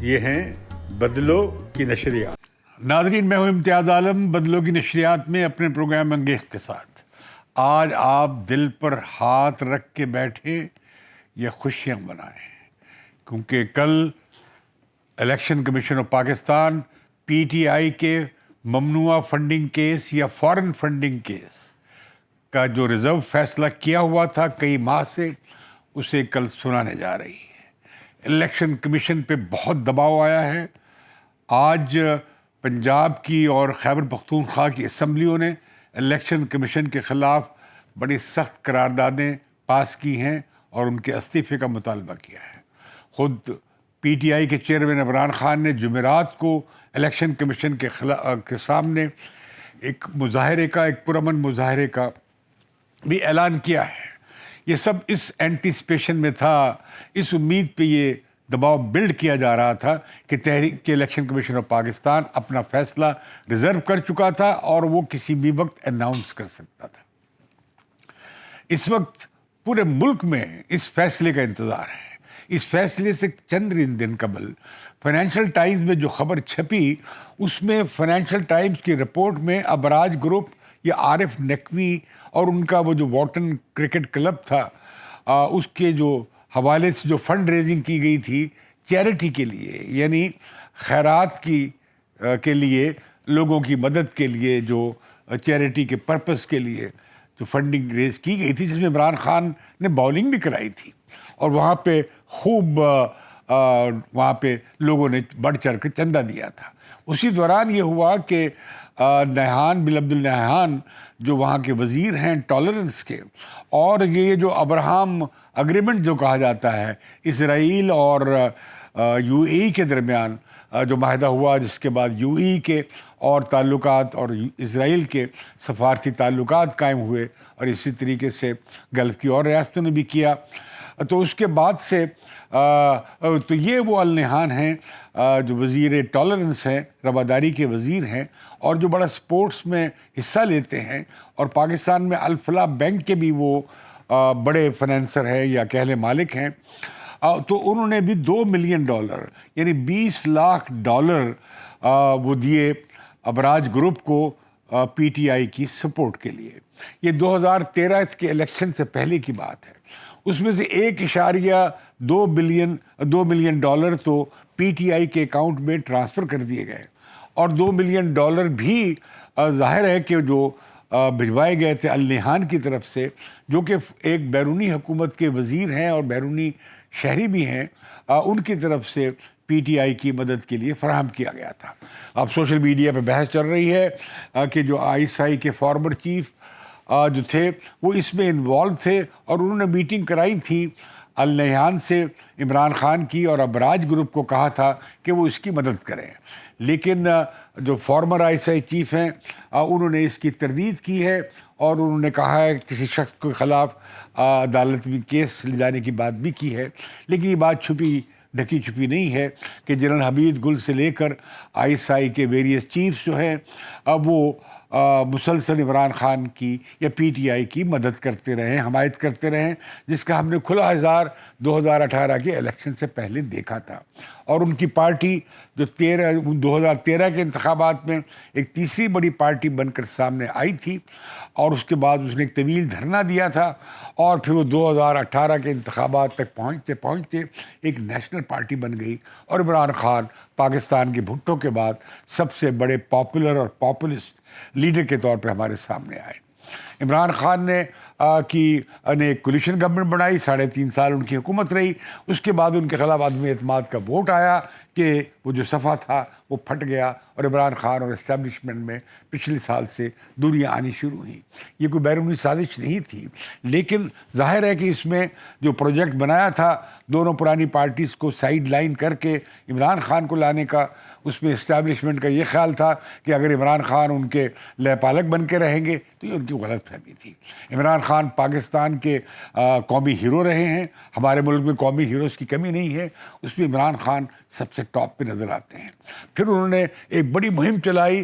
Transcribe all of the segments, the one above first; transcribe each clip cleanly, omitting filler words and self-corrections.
یہ ہیں بدلو کی نشریات. ناظرین، میں ہوں امتیاز عالم بدلو کی نشریات میں اپنے پروگرام انگیز کے ساتھ. آج آپ دل پر ہاتھ رکھ کے بیٹھیں یا خوشیاں منائیں، کیونکہ کل election commission of Pakistan P T I کے ممنوعہ فنڈنگ کیس یا فارن فنڈنگ کیس کا جو ریزرو فیصلہ کیا ہوا تھا کئی ماہ سے، اسے کل سنانے جا رہی ہے. الیکشن کمیشن پہ بہت دباؤ آیا ہے. آج پنجاب کی اور خیبر پختونخوا کی اسمبلیوں نے الیکشن کمیشن کے خلاف بڑی سخت قراردادیں پاس کی ہیں اور ان کے استعفے کا مطالبہ کیا ہے. خود پی ٹی آئی کے چیئرمین عمران خان نے جمعرات کو الیکشن کمیشن کے سامنے ایک پرامن مظاہرے کا بھی اعلان کیا ہے. یہ سب اس اینٹیسپیشن میں تھا، اس امید پہ یہ دباؤ بلڈ کیا جا رہا تھا کہ تحریک کے الیکشن کمیشن آف پاکستان اپنا فیصلہ ریزرو کر چکا تھا اور وہ کسی بھی وقت اناؤنس کر سکتا تھا. اس وقت پورے ملک میں اس فیصلے کا انتظار ہے. اس فیصلے سے چند دن قبل فائنینشیل ٹائمز میں جو خبر چھپی، اس میں فائنینشیل ٹائمز کی رپورٹ میں ابراج گروپ یا عارف نقوی اور ان کا وہ جو واٹن کرکٹ کلب تھا، اس کے جو حوالے سے جو فنڈ ریزنگ کی گئی تھی چیریٹی کے لیے، یعنی خیرات کے لیے، لوگوں کی مدد کے لیے، جو چیریٹی کے پرپس کے لیے جو فنڈنگ ریز کی گئی تھی، جس میں عمران خان نے باؤلنگ بھی کرائی تھی اور وہاں پہ خوب وہاں پہ لوگوں نے بڑھ چڑھ کے چندہ دیا تھا. اسی دوران یہ ہوا کہ نہان بن عبد النہان جو وہاں کے وزیر ہیں ٹالرنس کے، اور یہ جو ابراہم اگریمنٹ جو کہا جاتا ہے اسرائیل اور یو اے ای کے درمیان جو معاہدہ ہوا، جس کے بعد یو اے ای کے اور تعلقات اور اسرائیل کے سفارتی تعلقات قائم ہوئے، اور اسی طریقے سے گلف کی اور ریاستوں نے بھی کیا. تو اس کے بعد سے تو یہ وہ النہان ہیں جو وزیر ٹالرنس ہیں، رواداری کے وزیر ہیں، اور جو بڑا سپورٹس میں حصہ لیتے ہیں، اور پاکستان میں الفلاح بینک کے بھی وہ بڑے فنانسر ہیں یا کہہ لیں مالک ہیں. تو انہوں نے بھی $2 ملین یعنی $20 لاکھ وہ دیے ابراج گروپ کو پی ٹی آئی کی سپورٹ کے لیے. یہ 2013 کے الیکشن سے پہلے کی بات ہے. اس میں سے $1.2 ملین تو پی ٹی آئی کے اکاؤنٹ میں ٹرانسفر کر دیے گئے، اور $2 ملین بھی ظاہر ہے کہ جو بھجوائے گئے تھے النہان کی طرف سے، جو کہ ایک بیرونی حکومت کے وزیر ہیں اور بیرونی شہری بھی ہیں، ان کی طرف سے پی ٹی آئی کی مدد کے لیے فراہم کیا گیا تھا. اب سوشل میڈیا پہ بحث چل رہی ہے کہ جو آئی ایس آئی کے فارمر چیف جو تھے وہ اس میں انوالو تھے، اور انہوں نے میٹنگ کرائی تھی النہان سے عمران خان کی، اور ابراج گروپ کو کہا تھا کہ وہ اس کی مدد کریں. لیکن جو former I S I chief ہیں انہوں نے اس کی تردید کی ہے، اور انہوں نے کہا ہے کسی شخص کے خلاف عدالت میں کیس لے جانے کی بات بھی کی ہے. لیکن یہ بات ڈھکی چھپی نہیں ہے کہ جنرل حمید گل سے لے کر آئی ایس آئی کے ویریس چیفز جو ہیں وہ مسلسل عمران خان کی یا پی ٹی آئی کی مدد کرتے رہے، حمایت کرتے رہے، جس کا ہم نے کھلا اظہار 2018 کے الیکشن سے پہلے دیکھا تھا. اور ان کی پارٹی جو 2013 کے انتخابات میں ایک تیسری بڑی پارٹی بن کر سامنے آئی تھی، اور اس کے بعد اس نے ایک طویل دھرنا دیا تھا، اور پھر وہ 2018 کے انتخابات تک پہنچتے ایک نیشنل پارٹی بن گئی. اور عمران خان پاکستان کے بھٹو کے بعد سب سے بڑے پاپولر اور پاپولسٹ لیڈر کے طور پہ ہمارے سامنے آئے. عمران خان نے ایک کولیشن گورنمنٹ بنائی، 3.5 سال ان کی حکومت رہی. اس کے بعد ان کے خلاف عدم اعتماد کا ووٹ آیا کہ وہ جو صفحہ تھا وہ پھٹ گیا، اور عمران خان اور اسٹیبلشمنٹ میں پچھلے سال سے دوریاں آنی شروع ہوئیں. یہ کوئی بیرونی سازش نہیں تھی، لیکن ظاہر ہے کہ اس میں جو پروجیکٹ بنایا تھا دونوں پرانی پارٹیز کو سائیڈ لائن کر کے عمران خان کو لانے کا، اس میں اسٹیبلشمنٹ کا یہ خیال تھا کہ اگر عمران خان ان کے لہ پالک بن کے رہیں گے تو یہ ان کی غلط فہمی تھی. عمران خان پاکستان کے قومی ہیرو رہے ہیں، ہمارے ملک میں قومی ہیروز کی کمی نہیں ہے، اس میں عمران خان سب سے ٹاپ پہ نظر آتے ہیں. پھر انہوں نے ایک بڑی مہم چلائی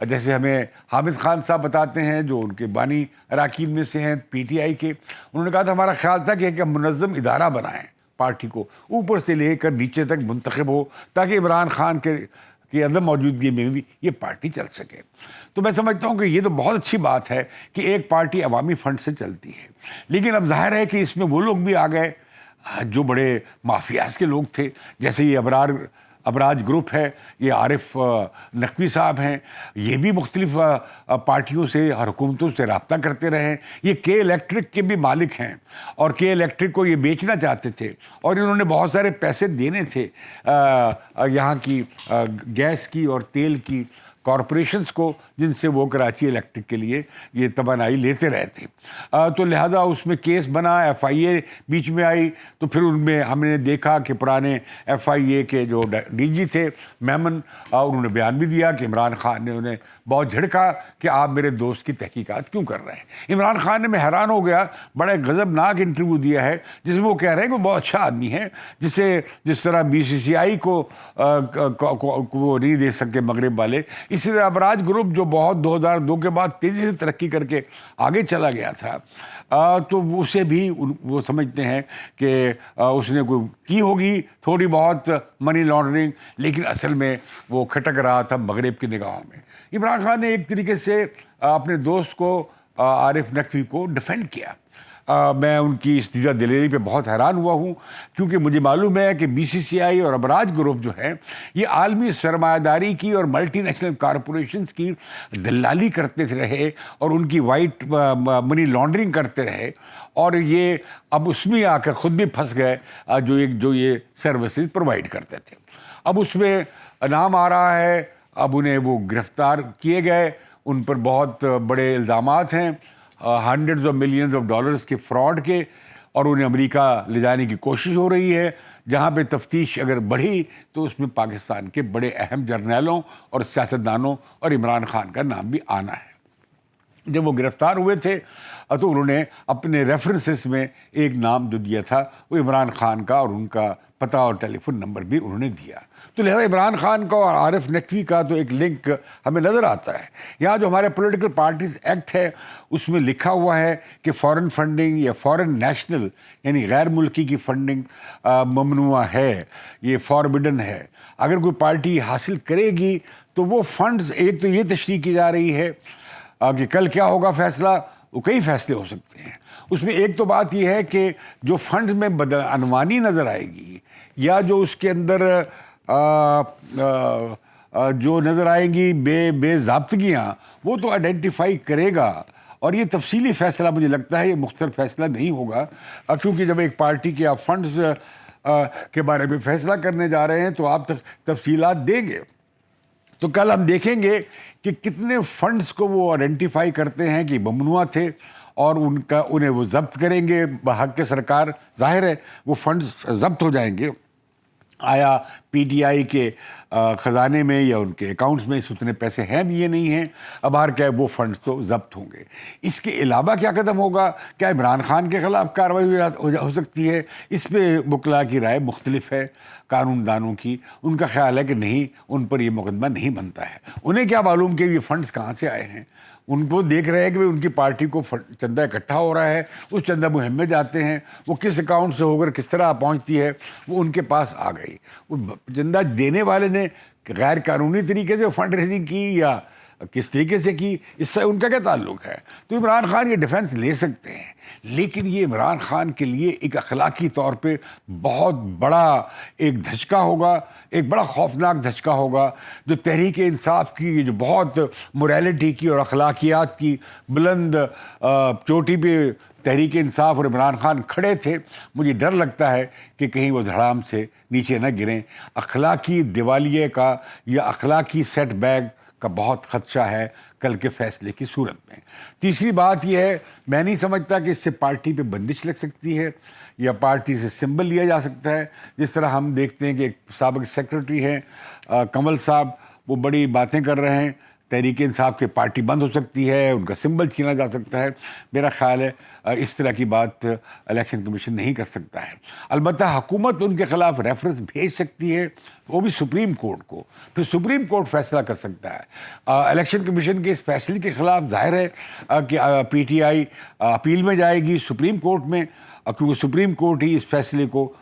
جیسے ہمیں حامد خان صاحب بتاتے ہیں جو ان کے بانی اراکین میں سے ہیں پی ٹی آئی کے، انہوں نے کہا تھا ہمارا خیال تھا کہ ایک منظم ادارہ بنائیں پارٹی کو، اوپر سے لے کر نیچے تک منتخب ہو، تاکہ عمران خان کی عدم موجودگی میں بھی یہ پارٹی چل سکے۔ تو میں سمجھتا ہوں کہ یہ تو بہت اچھی بات ہے کہ ایک پارٹی عوامی فنڈ سے چلتی ہے، لیکن اب ظاہر ہے کہ اس میں وہ لوگ بھی آ گئے جو بڑے مافیاز کے لوگ تھے، جیسے یہ ابراج گروپ ہے، یہ عارف نقوی صاحب ہیں، یہ بھی مختلف پارٹیوں سے اور حکومتوں سے رابطہ کرتے رہے، یہ کے الیکٹرک کے بھی مالک ہیں اور کے الیکٹرک کو یہ بیچنا چاہتے تھے اور انہوں نے بہت سارے پیسے دینے تھے یہاں کی گیس کی اور تیل کی کارپوریشنز کو، جن سے وہ کراچی الیکٹرک کے لیے یہ توانائی لیتے رہے تھے۔ تو لہذا اس میں کیس بنا، ایف آئی اے بیچ میں آئی، تو پھر ان میں ہم نے دیکھا کہ پرانے ایف آئی اے کے جو ڈی جی تھے میمن، انہوں نے بیان بھی دیا کہ عمران خان نے انہیں بہت جھڑکا کہ آپ میرے دوست کی تحقیقات کیوں کر رہے ہیں۔ عمران خان نے، میں حیران ہو گیا، بڑا غضبناک انٹرویو دیا ہے جس میں وہ کہہ رہے ہیں کہ وہ بہت اچھا آدمی ہے، جس طرح بی سی سی آئی کو وہ نہیں دے سکتے مغرب والے، اسی طرح ابراج گروپ جو بہت 2002 کے بعد تیزی سے ترقی کر کے آگے چلا گیا تھا، تو اسے بھی وہ سمجھتے ہیں کہ اس نے کوئی کی ہوگی تھوڑی بہت منی لانڈرنگ، لیکن اصل میں وہ کھٹک رہا تھا مغرب کی نگاہوں میں۔ عمران خان نے ایک طریقے سے اپنے دوست کو عارف نقوی کو ڈیفینڈ کیا۔ میں ان کی اس دیدہ دلیری پہ بہت حیران ہوا ہوں، کیونکہ مجھے معلوم ہے کہ بی سی سی آئی اور ابراج گروپ جو ہے یہ عالمی سرمایہ داری کی اور ملٹی نیشنل کارپوریشنز کی دلالی کرتے رہے اور ان کی وائٹ منی لانڈرنگ کرتے رہے، اور یہ اب اس میں آ کر خود بھی پھنس گئے جو یہ سروسز پرووائڈ کرتے تھے۔ اب اس میں نام آ رہا ہے، اب انہیں وہ گرفتار کیے گئے، ان پر بہت بڑے الزامات ہیں، hundreds of millions of dollars کے فراڈ کے، اور انہیں امریکہ لے جانے کی کوشش ہو رہی ہے، جہاں پہ تفتیش اگر بڑھی تو اس میں پاکستان کے بڑے اہم جرنیلوں اور سیاستدانوں اور عمران خان کا نام بھی آنا ہے۔ جب وہ گرفتار ہوئے تھے تو انہوں نے اپنے ریفرنسز میں ایک نام جو دیا تھا وہ عمران خان کا، اور ان کا پتہ اور ٹیلی فون نمبر بھی انہوں نے دیا۔ تو لہذا عمران خان کا اور عارف نقوی کا تو ایک لنک ہمیں نظر آتا ہے۔ یہاں جو ہمارے پولیٹیکل پارٹیز ایکٹ ہے اس میں لکھا ہوا ہے کہ فارن فنڈنگ یا فارن نیشنل یعنی غیر ملکی کی فنڈنگ ممنوع ہے، یہ فاربڈن ہے۔ اگر کوئی پارٹی حاصل کرے گی تو وہ فنڈز، ایک تو یہ تشریح کی جا رہی ہے کہ کل کیا ہوگا فیصلہ، وہ کئی فیصلے ہو سکتے ہیں۔ اس میں ایک تو بات یہ ہے کہ جو فنڈز میں بدعنوانی نظر آئے گی یا جو اس کے اندر جو نظر آئیں گی بے ضابطگیاں، وہ تو آئیڈینٹیفائی کرے گا، اور یہ تفصیلی فیصلہ مجھے لگتا ہے یہ مختصر فیصلہ نہیں ہوگا، کیونکہ جب ایک پارٹی کے آپ فنڈز کے بارے میں فیصلہ کرنے جا رہے ہیں تو آپ تفصیلات دیں گے۔ تو کل ہم دیکھیں گے کہ کتنے فنڈز کو وہ آئیڈینٹیفائی کرتے ہیں کہ ممنوع تھے، اور انہیں وہ ضبط کریں گے بحق سرکار۔ ظاہر ہے وہ فنڈز ضبط ہو جائیں گے۔ آیا پی ٹی آئی کے خزانے میں یا ان کے اکاؤنٹس میں اتنے پیسے ہیں بھی، یہ نہیں ہیں، اب ہر کیا وہ فنڈز تو ضبط ہوں گے۔ اس کے علاوہ کیا قدم ہوگا؟ کیا عمران خان کے خلاف کارروائی ہو سکتی ہے؟ اس پہ وکلاء کی رائے مختلف ہے، قانون دانوں کی۔ ان کا خیال ہے کہ نہیں، ان پر یہ مقدمہ نہیں بنتا ہے۔ انہیں کیا معلوم کہ یہ فنڈز کہاں سے آئے ہیں؟ ان کو دیکھ رہے ہیں کہ ان کی پارٹی کو چندہ اکٹھا ہو رہا ہے، اس چندہ مہم میں جاتے ہیں، وہ کس اکاؤنٹ سے ہو کر کس طرح پہنچتی ہے، وہ ان کے پاس آ گئی۔ وہ چندہ دینے والے نے غیر قانونی طریقے سے فنڈ ریزنگ کی یا کس طریقے سے کی، اس سے ان کا کیا تعلق ہے؟ تو عمران خان یہ ڈیفینس لے سکتے ہیں، لیکن یہ عمران خان کے لیے ایک اخلاقی طور پہ بہت بڑا ایک دھچکا ہوگا، ایک بڑا خوفناک دھچکا ہوگا، جو تحریک انصاف کی، جو بہت موریلٹی کی اور اخلاقیات کی بلند چوٹی پہ تحریک انصاف اور عمران خان کھڑے تھے، مجھے ڈر لگتا ہے کہ کہیں وہ دھڑام سے نیچے نہ گریں۔ اخلاقی دیوالیے کا یا اخلاقی سیٹ بیک کا بہت خدشہ ہے کل کے فیصلے کی صورت میں۔ تیسری بات یہ ہے، میں نہیں سمجھتا کہ اس سے پارٹی پہ بندش لگ سکتی ہے یا پارٹی سے سمبل لیا جا سکتا ہے۔ جس طرح ہم دیکھتے ہیں کہ ایک سابق سیکرٹری ہیں کنول صاحب، وہ بڑی باتیں کر رہے ہیں تحریک انصاف کی پارٹی بند ہو سکتی ہے, ان کا سمبل چھینا جا سکتا ہے. میرا خیال ہے اس طرح کی بات الیکشن کمیشن نہیں کر سکتا ہے. البتہ حکومت ان کے خلاف ریفرنس بھیج سکتی ہے, وہ بھی سپریم کورٹ کو, پھر سپریم کورٹ فیصلہ کر سکتا ہے. الیکشن کمیشن کے اس فیصلے کے خلاف ظاہر ہے کہ پی ٹی آئی اپیل میں جائے گی سپریم کورٹ میں, کیونکہ سپریم کورٹ ہی اس فیصلے کو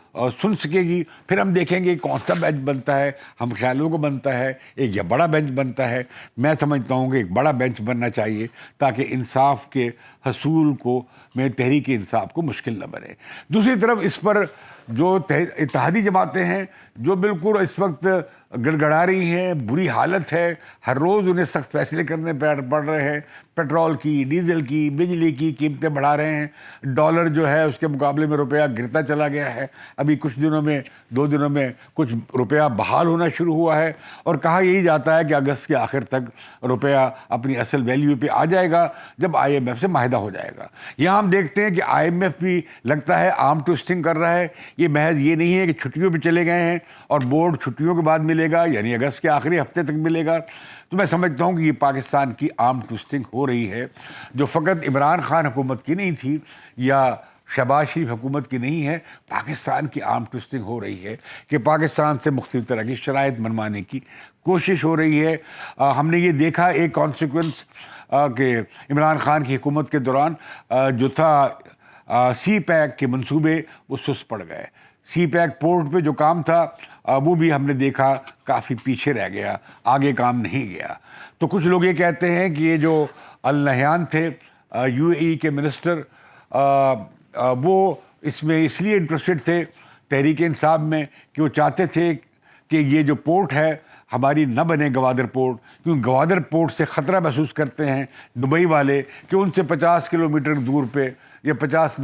سن سکے گی. پھر ہم دیکھیں گے کون سا بینچ بنتا ہے, ہم خیالوں کو بنتا ہے ایک یا بڑا بینچ بنتا ہے. میں سمجھتا ہوں کہ ایک بڑا بینچ بننا چاہیے تاکہ انصاف کے حصول کو میں تحریک انصاف کو مشکل نہ بنے. دوسری طرف اس پر جو اتحادی جماعتیں ہیں جو بالکل اس وقت گڑگڑا رہی ہیں, بری حالت ہے, ہر روز انہیں سخت فیصلے کرنے پڑ رہے ہیں. پیٹرول کی, ڈیزل کی, بجلی کی قیمتیں بڑھا رہے ہیں. ڈالر جو ہے اس کے مقابلے میں روپیہ گرتا چلا گیا ہے. ابھی کچھ دنوں میں 2 دنوں میں کچھ روپیہ بحال ہونا شروع ہوا ہے, اور کہا یہی جاتا ہے کہ اگست کے آخر تک روپیہ اپنی اصل ویلیو پہ آ جائے گا جب آئی ایم ایف سے معاہدہ ہو جائے گا. یہاں ہم دیکھتے ہیں کہ آئی ایم ایف بھی لگتا ہے آرم ٹوئسٹنگ کر رہا ہے. یہ محض یہ نہیں ہے کہ چھٹیوں پہ چلے گئے ہیں اور بورڈ چھٹیوں کے بعد ملے گا, یعنی اگست کے آخری ہفتے تک ملے گا. تو میں سمجھتا ہوں کہ یہ پاکستان کی آرم ٹوئسٹنگ ہو رہی ہے, جو فقط عمران خان حکومت کی نہیں تھی یا شہباز شریف حکومت کی نہیں ہے. پاکستان کی آرم ٹوئسٹنگ ہو رہی ہے کہ پاکستان سے مختلف طرح کی شرائط منوانے کی کوشش ہو رہی ہے. ہم نے یہ دیکھا ایک کانسیکوینس کہ عمران خان کی حکومت کے دوران جو تھا سی پیک کے منصوبے وہ سست پڑ گئے. سی پیک پورٹ پہ جو کام تھا وہ بھی ہم نے دیکھا کافی پیچھے رہ گیا, آگے کام نہیں گیا. تو کچھ لوگ یہ کہتے ہیں کہ یہ جو النہیان تھے یو اے ای کے منسٹر, وہ اس میں اس لیے انٹرسٹڈ تھے تحریک انصاف میں کہ وہ چاہتے تھے کہ یہ جو پورٹ ہے ہماری نہ بنے گوادر پورٹ, کیونکہ گوادر پورٹ سے خطرہ محسوس کرتے ہیں دبئی والے کہ ان سے 50 کلومیٹر دور پہ یا 50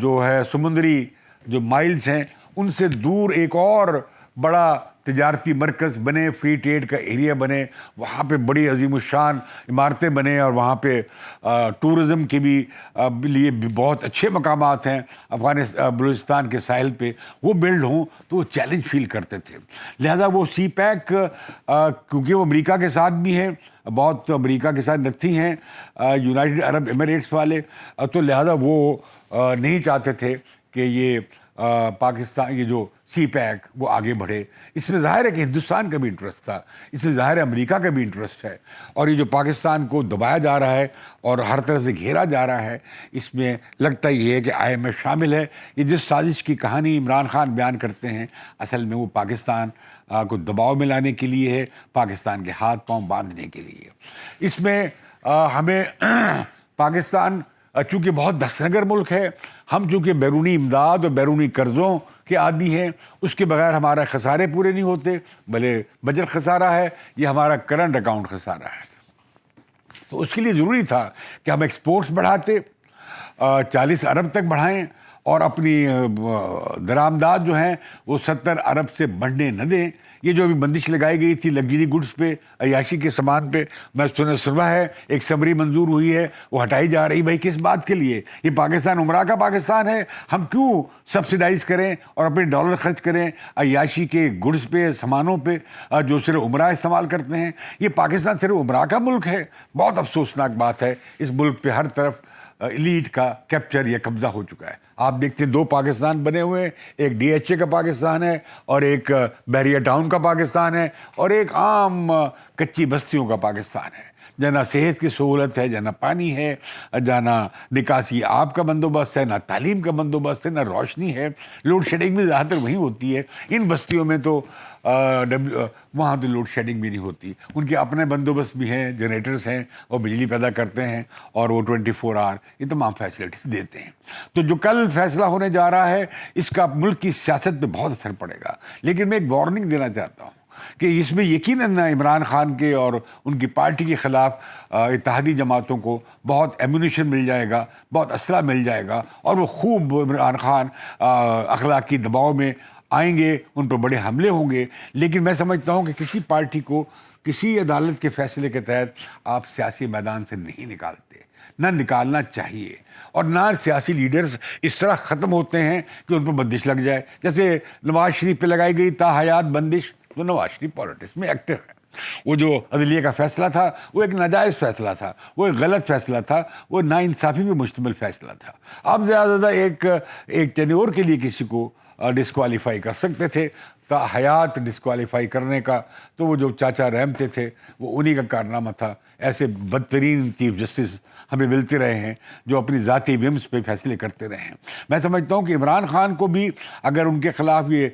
جو ہے سمندری جو مائلز ہیں ان سے دور ایک اور بڑا تجارتی مرکز بنے, فری ٹریڈ کا ایریا بنے, وہاں پہ بڑی عظیم الشان عمارتیں بنے, اور وہاں پہ ٹورزم کے بھی لیے بھی بہت اچھے مقامات ہیں بلوچستان کے ساحل پہ, وہ بلڈ ہوں. تو وہ چیلنج فیل کرتے تھے. لہذا وہ سی پیک کیونکہ وہ امریکہ کے ساتھ بھی ہیں, بہت امریکہ کے ساتھ نتھی ہیں یونائٹڈ عرب ایمریٹس والے, تو لہذا وہ نہیں چاہتے تھے کہ یہ پاکستان یہ جو سی پیک وہ آگے بڑھے. اس میں ظاہر ہے کہ ہندوستان کا بھی انٹرسٹ تھا, اس میں ظاہر ہے امریکہ کا بھی انٹرسٹ ہے, اور یہ جو پاکستان کو دبایا جا رہا ہے اور ہر طرف سے گھیرا جا رہا ہے, اس میں لگتا یہ ہے کہ آئی ایم ایف شامل ہے. یہ جس سازش کی کہانی عمران خان بیان کرتے ہیں اصل میں وہ پاکستان کو دباؤ میں لانے کے لیے ہے, پاکستان کے ہاتھ پاؤں باندھنے کے لیے. اس میں ہمیں پاکستان چونکہ بہت دستنگر ملک ہے, ہم چونکہ بیرونی امداد اور بیرونی قرضوں کے عادی ہیں, اس کے بغیر ہمارا خسارے پورے نہیں ہوتے. بھلے بجٹ خسارہ ہے, یہ ہمارا کرنٹ اکاؤنٹ خسارہ ہے. تو اس کے لیے ضروری تھا کہ ہم ایکسپورٹس بڑھاتے, 40 ارب تک بڑھائیں, اور اپنی درآمدات جو ہیں وہ 70 ارب سے بڑھنے نہ دیں. یہ جو ابھی بندش لگائی گئی تھی لگژری گڈس پہ, عیاشی کے سامان پہ, میں سنا ہے ایک سمری منظور ہوئی ہے, وہ ہٹائی جا رہی. بھائی کس بات کے لیے؟ یہ پاکستان عمرہ کا پاکستان ہے, ہم کیوں سبسیڈائز کریں اور اپنے ڈالر خرچ کریں عیاشی کے گڈس پہ, سامانوں پہ جو صرف عمرہ استعمال کرتے ہیں؟ یہ پاکستان صرف عمرہ کا ملک ہے. بہت افسوسناک بات ہے, اس ملک پہ ہر طرف ایلیٹ کا کیپچر یا قبضہ ہو چکا ہے. آپ دیکھتے ہیں 2 پاکستان بنے ہوئے ہیں, ایک ڈی ایچ اے کا پاکستان ہے اور ایک بحریہ ٹاؤن کا پاکستان ہے, اور ایک عام کچی بستیوں کا پاکستان ہے, جہاں نہ صحت کی سہولت ہے, جہاں نہ پانی ہے, جہاں نہ نکاسی آب کا بندوبست ہے, نہ تعلیم کا بندوبست ہے, نہ روشنی ہے. لوڈ شیڈنگ بھی زیادہ تر وہیں ہوتی ہے. ان بستیوں میں تو وہاں تو لوڈ شیڈنگ بھی نہیں ہوتی. ان کے اپنے بندوبست بھی ہیں, جنریٹرز ہیں, اور بجلی پیدا کرتے ہیں, اور وہ 24 آور یہ تمام فیسلٹیز دیتے ہیں. تو جو کل فیصلہ ہونے جا رہا ہے اس کا ملک کی سیاست پہ بہت اثر پڑے گا. لیکن میں ایک وارننگ دینا چاہتا ہوں کہ اس میں یقیناً عمران خان کے اور ان کی پارٹی کے خلاف اتحادی جماعتوں کو بہت ایمونیشن مل جائے گا, بہت اسلحہ مل جائے گا, اور وہ خوب عمران خان اخلاقی دباؤ میں آئیں گے, ان پر بڑے حملے ہوں گے. لیکن میں سمجھتا ہوں کہ کسی پارٹی کو کسی عدالت کے فیصلے کے تحت آپ سیاسی میدان سے نہیں نکالتے, نہ نکالنا چاہیے. اور نہ سیاسی لیڈرز اس طرح ختم ہوتے ہیں کہ ان پر بندش لگ جائے. جیسے نواز شریف پہ لگائی گئی تا حیات بندش, تو نواز شریف پالیٹکس میں ایکٹیو ہے, وہ جو عدلیہ کا فیصلہ تھا وہ ایک ناجائز فیصلہ تھا، وہ ایک غلط فیصلہ تھا، وہ ناانصافی پہ مشتمل فیصلہ تھا. آپ زیادہ سے زیادہ ایک ٹینیور کے لیے کسی کو ڈسکوالیفائی کر سکتے تھے، تا حیات ڈسکوالیفائی کرنے کا تو وہ جو چاچا رحمتے تھے وہ انہی کا کارنامہ تھا. ایسے بدترین چیف جسٹس ہمیں ملتے رہے ہیں جو اپنی ذاتی ومس پہ فیصلے کرتے رہے ہیں. میں سمجھتا ہوں کہ عمران خان کو بھی اگر ان کے خلاف یہ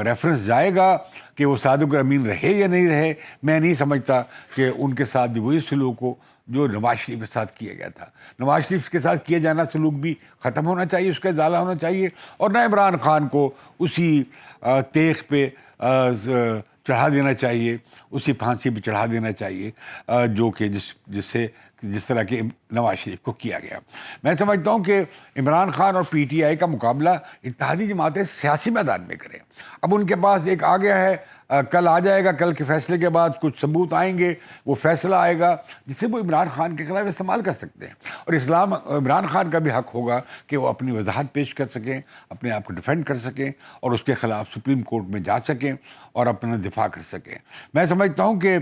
ریفرنس جائے گا کہ وہ صادق امین رہے یا نہیں رہے، میں نہیں سمجھتا کہ ان کے ساتھ بھی وہی سلوک ہو جو نواز شریف کے ساتھ کیا گیا تھا. نواز شریف کے ساتھ کیا جانا سلوک بھی ختم ہونا چاہیے، اس کا ازالہ ہونا چاہیے، اور نہ عمران خان کو اسی تیغ پہ چڑھا دینا چاہیے، اسی پھانسی پہ چڑھا دینا چاہیے جو کہ جس طرح کہ نواز شریف کو کیا گیا. میں سمجھتا ہوں کہ عمران خان اور پی ٹی آئی کا مقابلہ اتحادی جماعتیں سیاسی میدان میں کریں. اب ان کے پاس ایک آ گیا ہے، کل آ جائے گا، کل کے فیصلے کے بعد کچھ ثبوت آئیں گے، وہ فیصلہ آئے گا جسے وہ عمران خان کے خلاف استعمال کر سکتے ہیں. اور عمران خان کا بھی حق ہوگا کہ وہ اپنی وضاحت پیش کر سکیں، اپنے آپ کو ڈیفینڈ کر سکیں اور اس کے خلاف سپریم کورٹ میں جا سکیں اور اپنا دفاع کر سکیں. میں سمجھتا ہوں کہ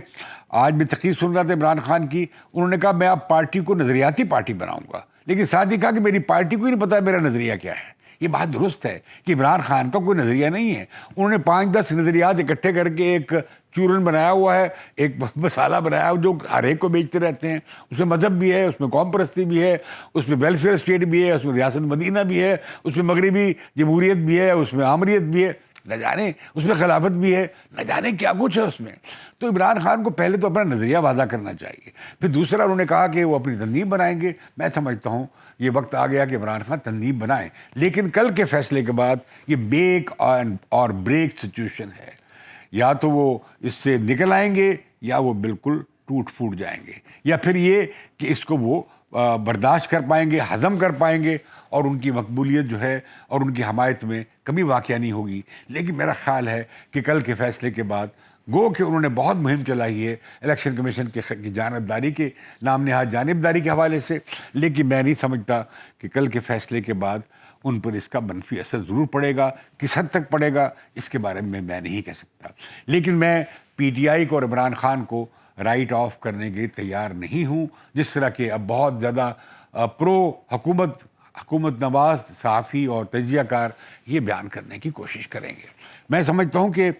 آج میں تقریر سن رہا تھا عمران خان کی، انہوں نے کہا میں اب پارٹی کو نظریاتی پارٹی بناؤں گا، لیکن ساتھ ہی کہا کہ میری پارٹی کو ہی نہیں پتا میرا نظریہ کیا ہے. یہ بات درست ہے کہ عمران خان کا کوئی نظریہ نہیں ہے. انہوں نے 5-10 نظریات اکٹھے کر کے ایک چورن بنایا ہوا ہے، ایک مسالہ بنایا جو ہر ایک کو بیچتے رہتے ہیں. اس میں مذہب بھی ہے، اس میں قوم پرستی بھی ہے، اس میں ویلفیئر اسٹیٹ بھی ہے، اس میں ریاست مدینہ بھی ہے، اس میں مغربی جمہوریت بھی ہے، اس میں آمریت بھی ہے، نہ جانے اس میں خلافت بھی ہے، نہ جانے کیا کچھ ہے اس میں. تو عمران خان کو پہلے تو اپنا نظریہ واضح کرنا چاہیے. پھر دوسرا انہوں نے کہا کہ وہ اپنی تنظیم بنائیں گے. میں سمجھتا ہوں یہ وقت آ گیا کہ عمران خان تنظیم بنائیں، لیکن کل کے فیصلے کے بعد یہ میک اور بریک سچویشن ہے. یا تو وہ اس سے نکل آئیں گے یا وہ بالکل ٹوٹ پھوٹ جائیں گے، یا پھر یہ کہ اس کو وہ برداشت کر پائیں گے، ہضم کر پائیں گے اور ان کی مقبولیت جو ہے اور ان کی حمایت میں کبھی واقعہ نہیں ہوگی. لیکن میرا خیال ہے کہ کل کے فیصلے کے بعد گو کہ انہوں نے بہت مہم چلائی ہے الیکشن کمیشن کی جانبداری کے نام نہاد جانبداری کے حوالے سے، لیکن میں نہیں سمجھتا کہ کل کے فیصلے کے بعد ان پر اس کا منفی اثر ضرور پڑے گا. کس حد تک پڑے گا اس کے بارے میں نہیں کہہ سکتا. لیکن میں پی ٹی آئی کو اور عمران خان کو رائٹ آف کرنے کے لیے تیار نہیں ہوں، جس طرح کہ اب بہت زیادہ پرو حکومت نواز صحافی اور تجزیہ کار یہ بیان کرنے کی کوشش کریں گے. میں سمجھتا ہوں کہ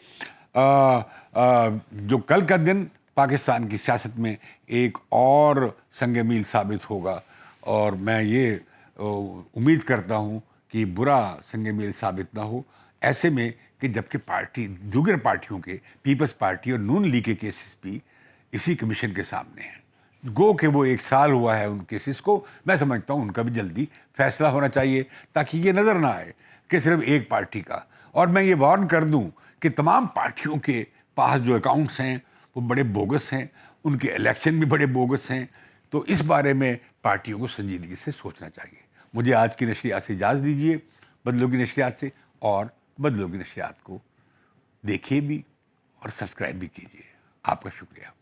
جو کل کا دن پاکستان کی سیاست میں ایک اور سنگ میل ثابت ہوگا، اور میں یہ امید کرتا ہوں کہ برا سنگ میل ثابت نہ ہو ایسے میں کہ جبکہ دیگر پارٹیوں کے پیپلز پارٹی اور نون لیگ کے کیسز بھی اسی کمیشن کے سامنے ہیں. گو کہ وہ 1 سال ہوا ہے ان کیسز کو. میں سمجھتا ہوں ان کا بھی جلدی فیصلہ ہونا چاہیے تاکہ یہ نظر نہ آئے کہ صرف ایک پارٹی کا. اور میں یہ وارن کر دوں کہ تمام پارٹیوں کے پاس جو اکاؤنٹس ہیں وہ بڑے بوگس ہیں، ان کے الیکشن بھی بڑے بوگس ہیں. تو اس بارے میں پارٹیوں کو سنجیدگی سے سوچنا چاہیے. مجھے آج کی نشریات سے اجازت دیجیے، بدلوں کی نشریات سے، اور بدلوں کی نشریات کو دیکھیے بھی اور سبسکرائب بھی کیجیے. آپ کا شکریہ.